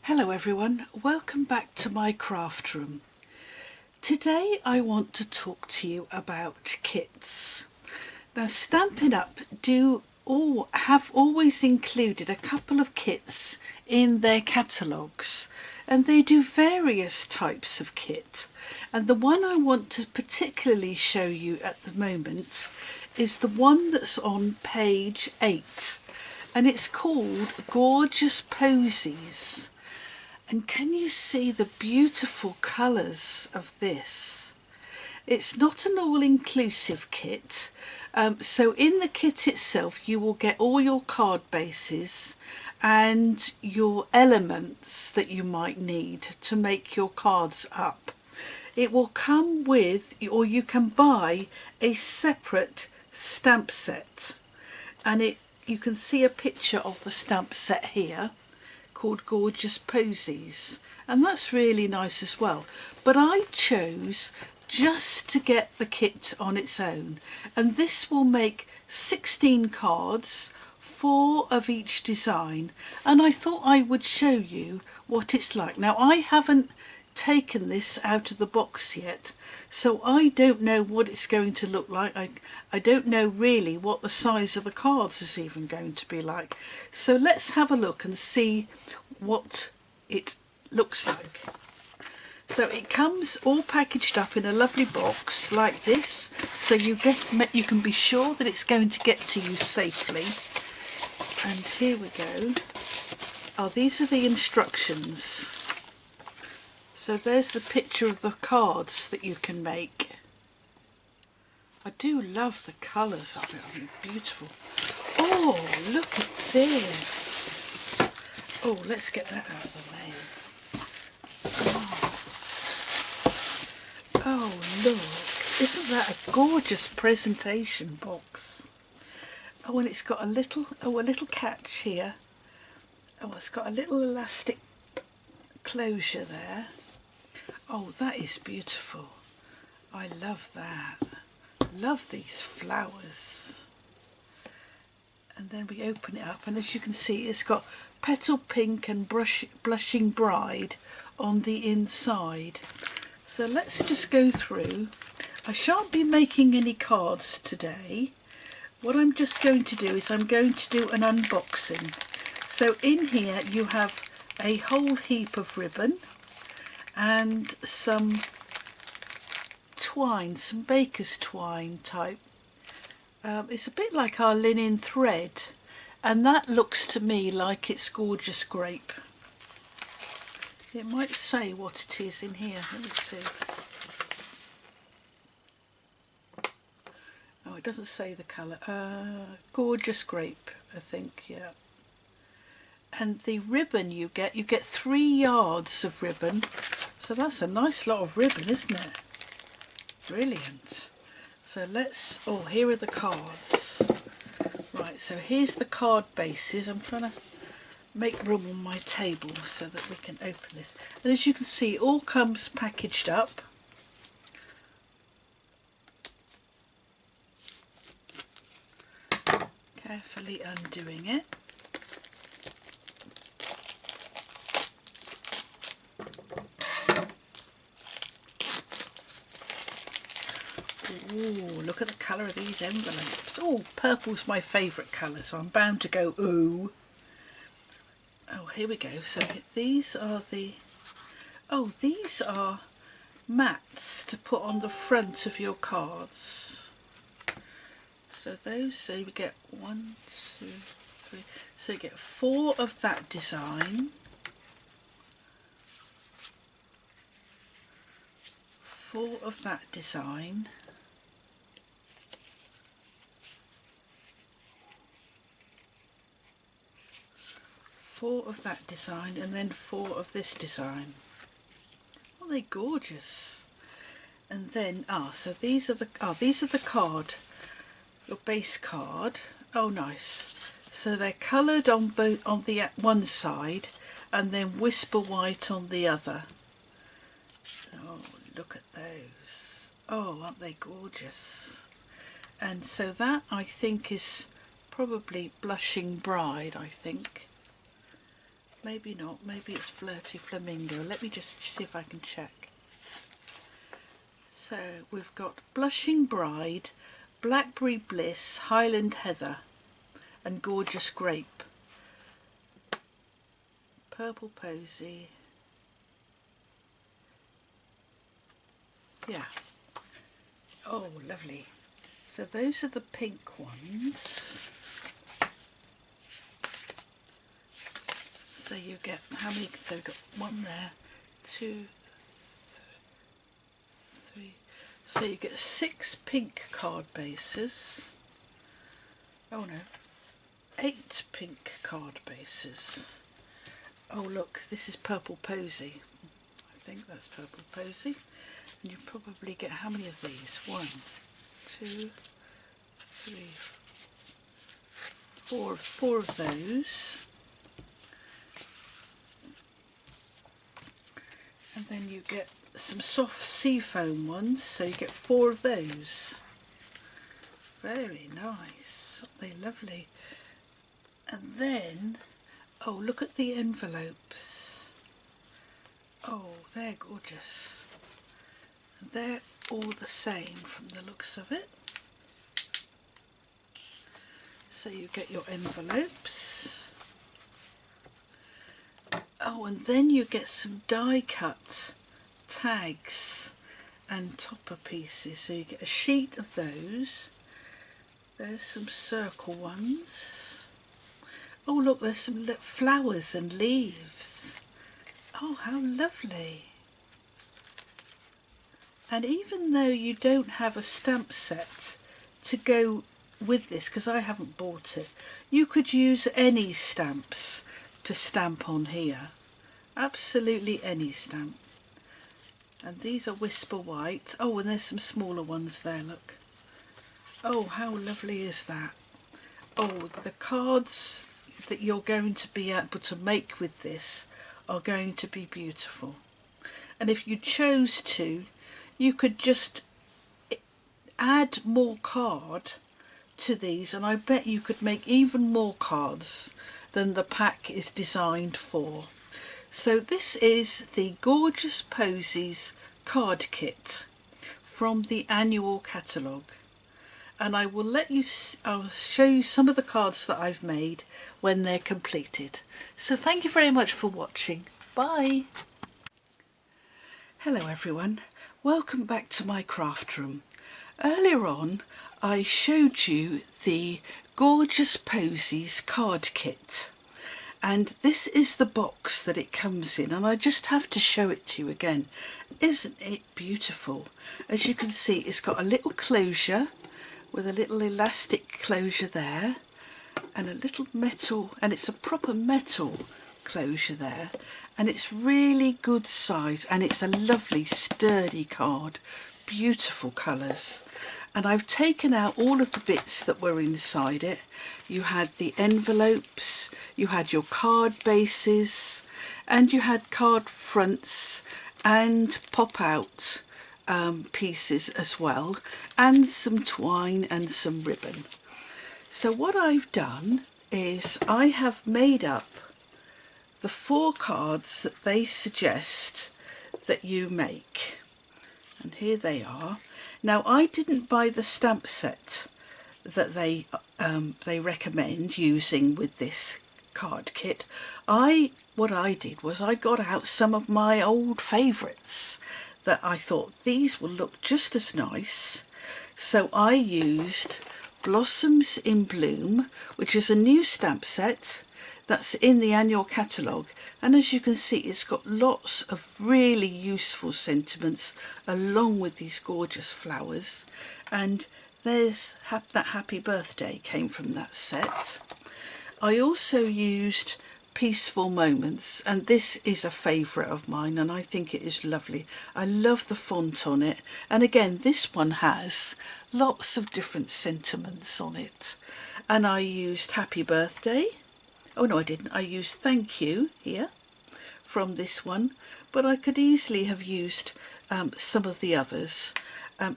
Hello everyone, welcome back to my craft room. Today I want to talk to you about kits. Now Stampin' Up! Have always included a couple of kits in their catalogues, and they do various types of kit, and the one I want to particularly show you at the moment is the one that's on page 8, and it's called Gorgeous Posies. And can you see the beautiful colours of this? It's not an all-inclusive kit, so in the kit itself you will get all your card bases and your elements that you might need to make your cards up. It will come with, or you can buy, a separate stamp set, and you can see a picture of the stamp set here, called Gorgeous Posies, and that's really nice as well. But I chose just to get the kit on its own, and this will make 16 cards, 4 of each design, and I thought I would show you what it's like. Now I haven't taken this out of the box yet, so I don't know what it's going to look like. I don't know really what the size of the cards is even going to be like, so let's have a look and see what it looks like. So it comes all packaged up in a lovely box like this, so you can be sure that it's going to get to you safely. And here we go. Oh, these are the instructions. So there's the picture of the cards that you can make. I do love the colours of it, I mean, beautiful. Oh, look at this. Oh, let's get that out of the way. Oh, look, isn't that a gorgeous presentation box? Oh, and it's got a little catch here. Oh, it's got a little elastic closure there. Oh, that is beautiful. I love that. Love these flowers. And then we open it up, and as you can see, it's got Petal Pink and Blushing Bride on the inside. So let's just go through. I shan't be making any cards today. What I'm just going to do is I'm going to do an unboxing. So in here you have a whole heap of ribbon and some twine, some baker's twine type. It's a bit like our linen thread, and that looks to me like it's Gorgeous Grape. It might say what it is in here. Let me see. Oh, it doesn't say the colour. Gorgeous Grape, I think, yeah. And the ribbon you get 3 yards of ribbon, so that's a nice lot of ribbon, isn't it? Brilliant. So oh, here are the cards. Right, so here's the card bases. I'm trying to make room on my table so that we can open this. And as you can see, it all comes packaged up. Carefully undoing it. Ooh, look at the colour of these envelopes. Oh, purple's my favourite colour, so I'm bound to go ooh. Oh, here we go. So these are these are mats to put on the front of your cards. So we get 1, 2, 3. So you get 4 of that design. 4 of that design. 4 of that design, and then 4 of this design. Aren't they gorgeous? And then so these are the card, your base card. Oh, nice. So they're coloured on the one side, and then Whisper White on the other. Oh, look at those. Oh, aren't they gorgeous? And so that, I think, is probably Blushing Bride, I think. Maybe not, maybe it's Flirty Flamingo. Let me just see if I can check. So we've got Blushing Bride, Blackberry Bliss, Highland Heather and Gorgeous Grape. Purple Posy. Yeah. Oh, lovely. So those are the pink ones. So you get how many? So we've got one there, 2, 3. So you get 6 pink card bases. Oh no, 8 pink card bases. Oh look, this is Purple Posy. I think that's Purple Posy. And you probably get how many of these? 1, 2, 3, 4. 4 of those. And then you get some soft seafoam ones, so you get 4 of those. Very nice, aren't they lovely? And then, oh, look at the envelopes. Oh, they're gorgeous. And they're all the same from the looks of it. So you get your envelopes. Oh, and then you get some die cut tags and topper pieces. So you get a sheet of those. There's some circle ones. Oh look, there's some flowers and leaves. Oh, how lovely. And even though you don't have a stamp set to go with this, because I haven't bought it, you could use any stamps to stamp on here. Absolutely any stamp. And these are Whisper White. Oh, and there's some smaller ones there, look. Oh, how lovely is that? Oh, the cards that you're going to be able to make with this are going to be beautiful. And if you chose to, you could just add more card to these, and I bet you could make even more cards than the pack is designed for. So this is the Gorgeous Posies card kit from the annual catalogue, and I will I'll show you some of the cards that I've made when they're completed. So thank you very much for watching. Bye. Hello everyone, welcome back to my craft room. Earlier on I showed you the Gorgeous Posies card kit, and this is the box that it comes in, and I just have to show it to you again. Isn't it beautiful? As you can see, it's got a little closure with a little elastic closure there, and a little metal, and it's a proper metal closure there, and it's really good size, and it's a lovely sturdy card, beautiful colours. And I've taken out all of the bits that were inside it. You had the envelopes, you had your card bases, and you had card fronts and pop out pieces as well, and some twine and some ribbon. So what I've done is I have made up the 4 cards that they suggest that you make, and here they are. Now I didn't buy the stamp set that they recommend using with this card kit. What I did was I got out some of my old favourites that I thought these will look just as nice. So I used Blossoms in Bloom, which is a new stamp set that's in the annual catalogue, and as you can see it's got lots of really useful sentiments along with these gorgeous flowers. And there's that Happy Birthday came from that set. I also used Peaceful Moments, and this is a favourite of mine and I think it is lovely. I love the font on it, and again this one has lots of different sentiments on it. And I used Happy Birthday. Oh no, I didn't. I used Thank You here from this one, but I could easily have used some of the others.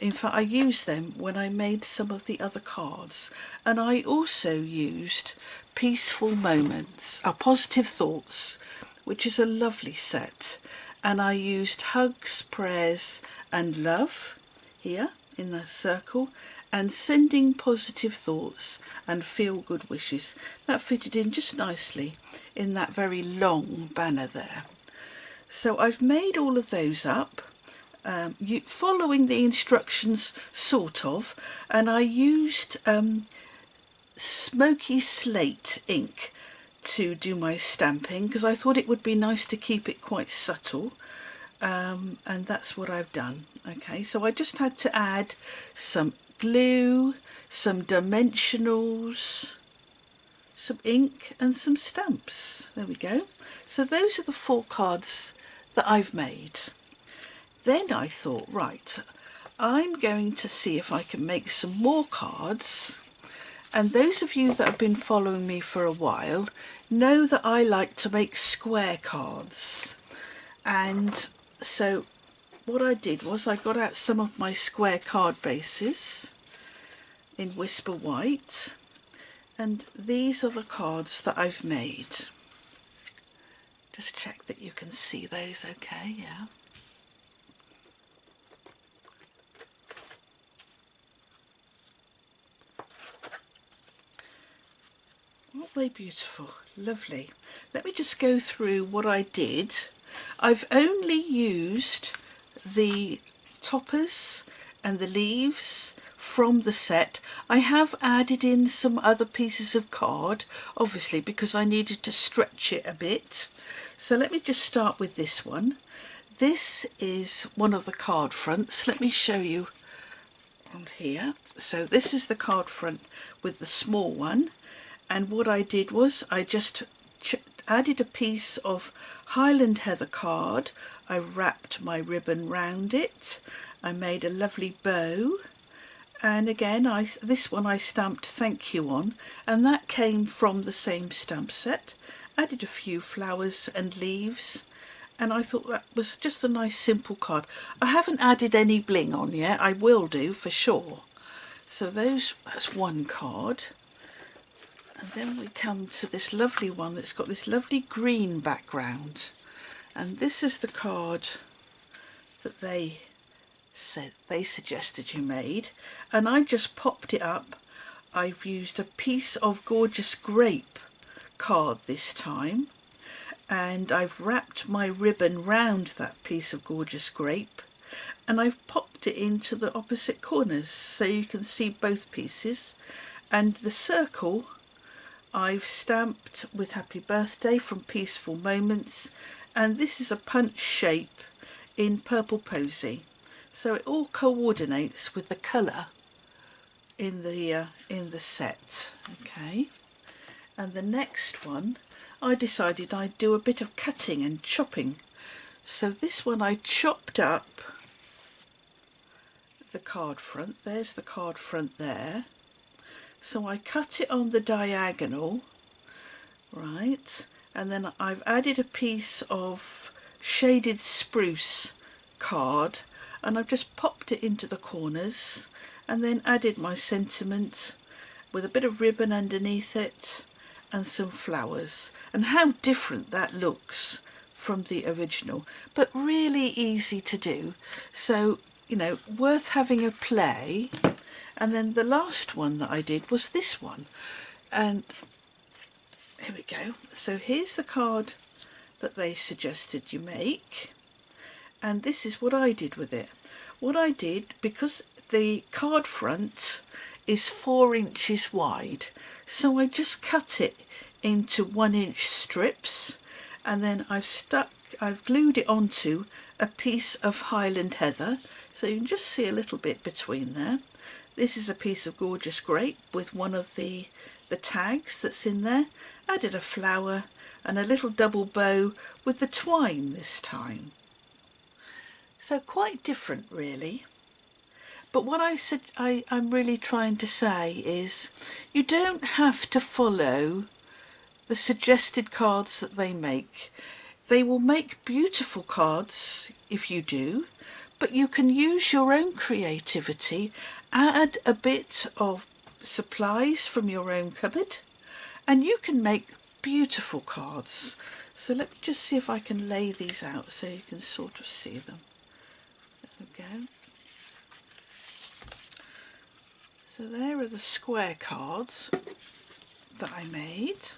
In fact, I used them when I made some of the other cards, and I also used Peaceful Moments, Positive Thoughts, which is a lovely set, and I used Hugs, Prayers and Love here in the circle, and Sending Positive Thoughts and Feel Good Wishes. That fitted in just nicely in that very long banner there. So I've made all of those up, following the instructions sort of, and I used smoky slate ink to do my stamping because I thought it would be nice to keep it quite subtle, and that's what I've done. Okay, so I just had to add some glue, some dimensionals, some ink and some stamps. There we go. So those are the 4 cards that I've made. Then I thought, right, I'm going to see if I can make some more cards. And those of you that have been following me for a while know that I like to make square cards. And so what I did was I got out some of my square card bases in Whisper White, and these are the cards that I've made. Just check that you can see those okay, yeah. Aren't they beautiful? Lovely. Let me just go through what I did. I've only used the toppers and the leaves from the set. I have added in some other pieces of card, obviously because I needed to stretch it a bit. So let me just start with this one. This is one of the card fronts. Let me show you on here. So this is the card front with the small one, and what I did was I just added a piece of Highland Heather card. I wrapped my ribbon round it. I made a lovely bow, and again this one I stamped thank you on, and that came from the same stamp set. Added a few flowers and leaves, and I thought that was just a nice simple card. I haven't added any bling on yet. I will do for sure. So that's one card. And then we come to this lovely one that's got this lovely green background, and this is the card that they said they suggested you made, and I just popped it up. I've used a piece of Gorgeous Grape card this time, and I've wrapped my ribbon round that piece of Gorgeous Grape, and I've popped it into the opposite corners so you can see both pieces. And the circle I've stamped with Happy Birthday from Peaceful Moments, and this is a punch shape in Purple Posy, so it all coordinates with the colour in the set. Okay, and the next one I decided I'd do a bit of cutting and chopping, so this one I chopped up the card front. There's the card front there. So I cut it on the diagonal, right, and then I've added a piece of shaded spruce card, and I've just popped it into the corners, and then added my sentiment with a bit of ribbon underneath it and some flowers. And how different that looks from the original, but really easy to do, so you know, worth having a play. And then the last one that I did was this one, and here we go. So here's the card that they suggested you make, and this is what I did with it. What I did, because the card front is 4 inches wide, so I just cut it into 1-inch strips, and then I've glued it onto a piece of Highland Heather, so you can just see a little bit between there. This is a piece of Gorgeous Grape with one of the tags that's in there. Added a flower and a little double bow with the twine this time. So quite different really. But what I'm really trying to say is you don't have to follow the suggested cards that they make. They will make beautiful cards if you do, but but you can use your own creativity, add a bit of supplies from your own cupboard, and you can make beautiful cards. So let me just see if I can lay these out so you can sort of see them. There we go. So there are the square cards that I made,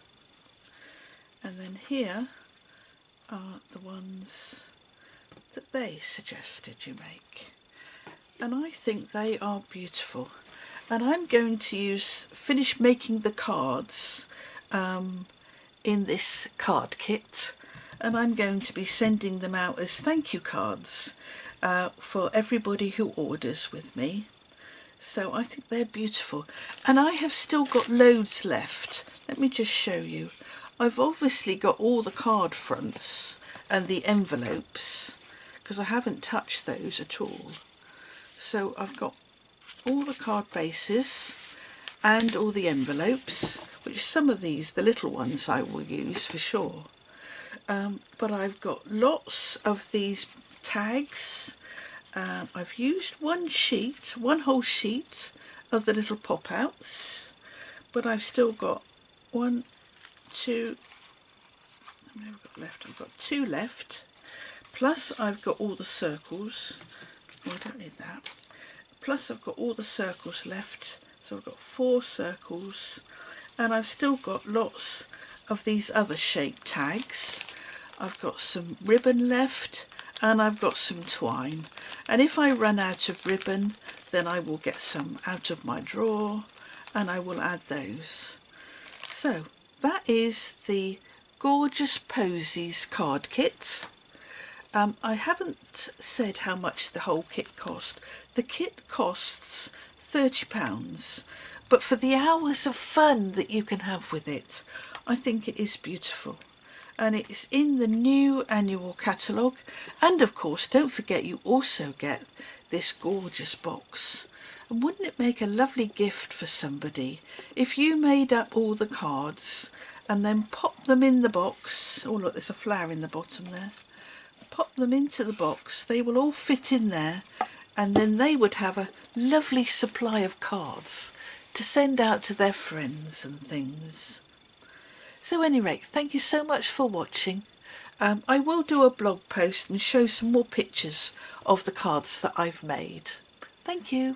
and then here are the ones that they suggested you make, and I think they are beautiful. And I'm going to finish making the cards in this card kit, and I'm going to be sending them out as thank you cards for everybody who orders with me. So I think they're beautiful, and I have still got loads left. Let me just show you. I've obviously got all the card fronts and the envelopes because I haven't touched those at all. So I've got all the card bases and all the envelopes, which some of these, the little ones, I will use for sure. But I've got lots of these tags. I've used one whole sheet of the little pop-outs, but I've still got one, two, how many have I got left? I've got two left, plus I've got all the circles. Oh, I don't need that. Plus I've got all the circles left, so I've got 4 circles, and I've still got lots of these other shape tags. I've got some ribbon left, and I've got some twine, and if I run out of ribbon then I will get some out of my drawer and I will add those. So that is the gorgeous Posies card kit. I haven't said how much the whole kit cost. The kit costs £30, but for the hours of fun that you can have with it, I think it is beautiful. And it's in the new annual catalogue, and of course don't forget you also get this gorgeous box. And wouldn't it make a lovely gift for somebody if you made up all the cards and then pop them in the box? Oh look, there's a flower in the bottom there. Pop them into the box, they will all fit in there, and then they would have a lovely supply of cards to send out to their friends and things. So at any rate, thank you so much for watching. I will do a blog post and show some more pictures of the cards that I've made. Thank you.